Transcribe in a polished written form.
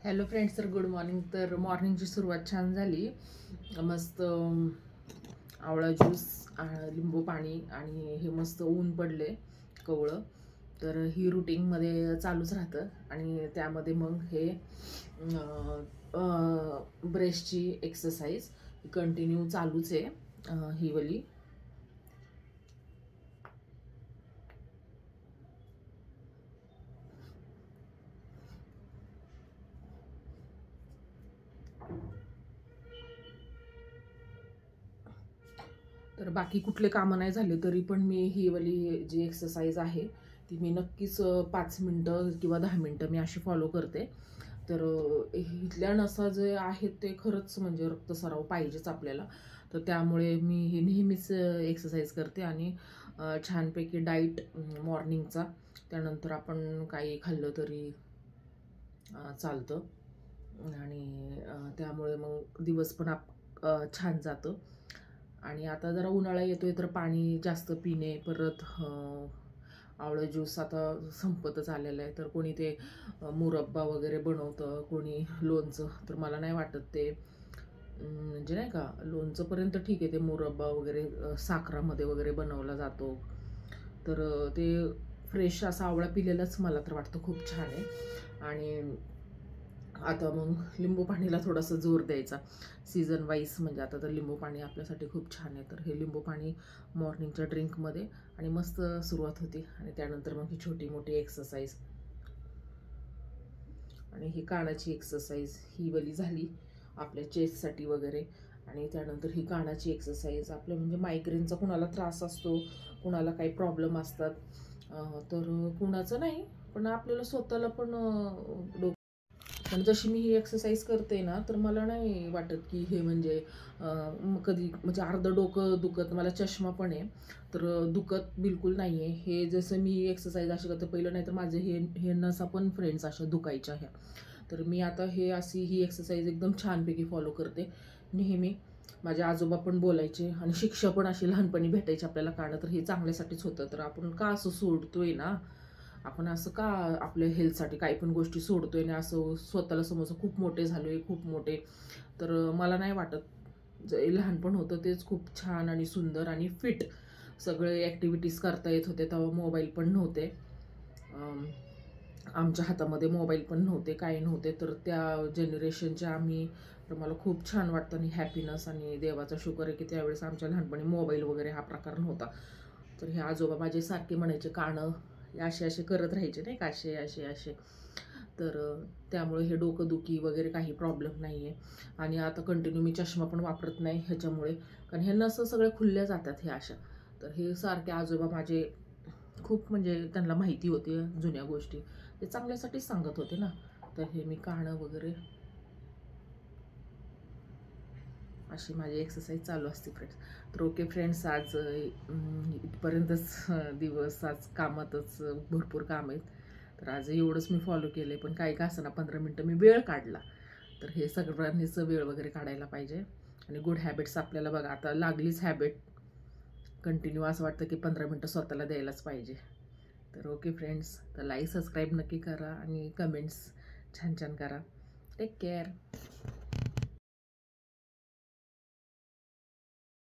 Hello friends, तर good morning. तर मॉर्निंगची सुरुवात छान झाली. मस्त आवळा ज्यूस, लिंबू पाणी आणि हे मस्त ऊन पडले कवळं. तर ही रुटीनमध्ये चालूच राहतं आणि त्यामध्ये मग हे ब्रेस्टची एक्सरसाइज कंटिन्यू चालूच आहे. ही वाली तर बाकी कुठले कामं नाही झाले तरी पण मी ही वाली जी एक्सरसाइज आहे ती मी नक्कीच 5 मिनटं किंवा 10 मिनटं मी अशी फॉलो करते. तर इथल्या नसा जे आहेत ते खरंच म्हणजे रक्तस्राव पाहिजेच आपल्याला. तर त्यामुळे मी हे नेहमीच एक्सरसाइज करते आणि छानपैकी डाईट मॉर्निंगचा, त्यानंतर आपण काही खाल्लं तरी चालतं आणि त्यामुळे मग दिवस पण छान जातं. आणि आता जरा उन्हाळा येतोय तर पाणी जास्त पिणे, परत आवळं ज्यूस आता संपतच आलेलं आहे. तर कोणी ते मुरब्बा वगैरे बनवतं, कोणी लोणचं. तर मला नाही वाटत ते म्हणजे नाही का, लोणचंपर्यंत ठीक आहे, ते मुरब्बा वगैरे साखरामध्ये वगैरे बनवला जातो. तर ते फ्रेश असा आवळा पिलेलाच मला तर वाटतं खूप छान आहे. आणि आता मग लिंबू पाणीला थोडासा जोर द्यायचा सीझन वाईज. म्हणजे आता तर लिंबू पाणी आपल्यासाठी खूप छान आहे. तर हे लिंबू पाणी मॉर्निंगच्या ड्रिंकमध्ये आणि मस्त सुरुवात होती. आणि त्यानंतर मग ही छोटी मोठी एक्सरसाइज आणि ही कानाची एक्सरसाइज ही वाली झाली आपल्या चेस्टसाठी वगैरे. आणि त्यानंतर ही कानाची एक्सरसाइज आपल्या म्हणजे मायग्रेनचा कुणाला त्रास असतो, कुणाला काही प्रॉब्लेम असतात, तर कुणाचं नाही पण आपल्याला स्वतःला पण पण जशी मी ही एक्सरसाइज करते ना, तर मला नाही वाटत की हे म्हणजे कधी म्हणजे अर्धं डोकं दुखत. मला चष्मा पण आहे तर दुखत बिलकुल नाही आहे. हे जसं मी ही एक्सरसाइज अशी करते पहिलं, नाही तर माझे हे नसा पण फ्रेंड्स अशा दुखायच्या ह्या. तर मी आता हे अशी ही एक्सरसाइज एकदम छानपैकी फॉलो करते नेहमी. माझे आजोबा पण बोलायचे आणि शिक्षा पण अशी लहानपणी भेटायची आपल्याला काढं. तर हे चांगल्यासाठीच होतं. तर आपण का असं सोडतोय ना, आपण असं का आपल्या हेल्थसाठी काही पण गोष्टी सोडतोय आणि असं स्वतःला समजून खूप मोठे झालोय, खूप मोठे. तर मला नाही वाटत. जे लहानपण होतं तेच खूप छान आणि सुंदर आणि फिट सगळे ॲक्टिव्हिटीज करता येत होते. तेव्हा मोबाईल पण नव्हते, आमच्या हातामध्ये मोबाईल पण नव्हते, काही नव्हते. तर त्या जनरेशनचे आम्ही. तर मला खूप छान वाटतं आणि हॅपीनेस आणि देवाचा शुक्र आहे की त्यावेळेस आमच्या लहानपणी मोबाईल वगैरे हा प्रकार नव्हता. तर हे आजोबा माझे सारखे म्हणायचे कानं असे असे करत राहायचे नाही का, असे असे असे. तर त्यामुळे हे डोकंदुखी वगैरे काही प्रॉब्लेम नाही आहे. आणि आता कंटिन्यू मी चष्मा पण वापरत नाही ह्याच्यामुळे, कारण हे नसं सगळे खुलल्या जातात हे अशा. तर हे सारखे आजोबा माझे खूप म्हणजे त्यांना माहिती होती जुन्या गोष्टी, ते चांगल्यासाठीच सांगत होते ना. तर हे मी कानं वगैरे अशी माझी एक्सरसाइज चालू असते फ्रेंड्स. तर ओके फ्रेंड्स, आज इथपर्यंतच दिवस. आज कामातच भरपूर काम आहेत. तर आज एवढंच मी फॉलो केलं आहे. पण काही का असं ना 15 मिनटं मी वेळ काढला. तर हे सगळ्यांनीच वेळ वगैरे काढायला पाहिजे. आणि गुड हॅबिट्स आपल्याला बघा आता लागलीच हॅबिट कंटिन्यू, असं वाटतं की 15 मिनटं स्वतःला द्यायलाच पाहिजे. तर ओके फ्रेंड्स, तर लाईक सबस्क्राईब नक्की करा आणि कमेंट्स छान छान करा. Take care.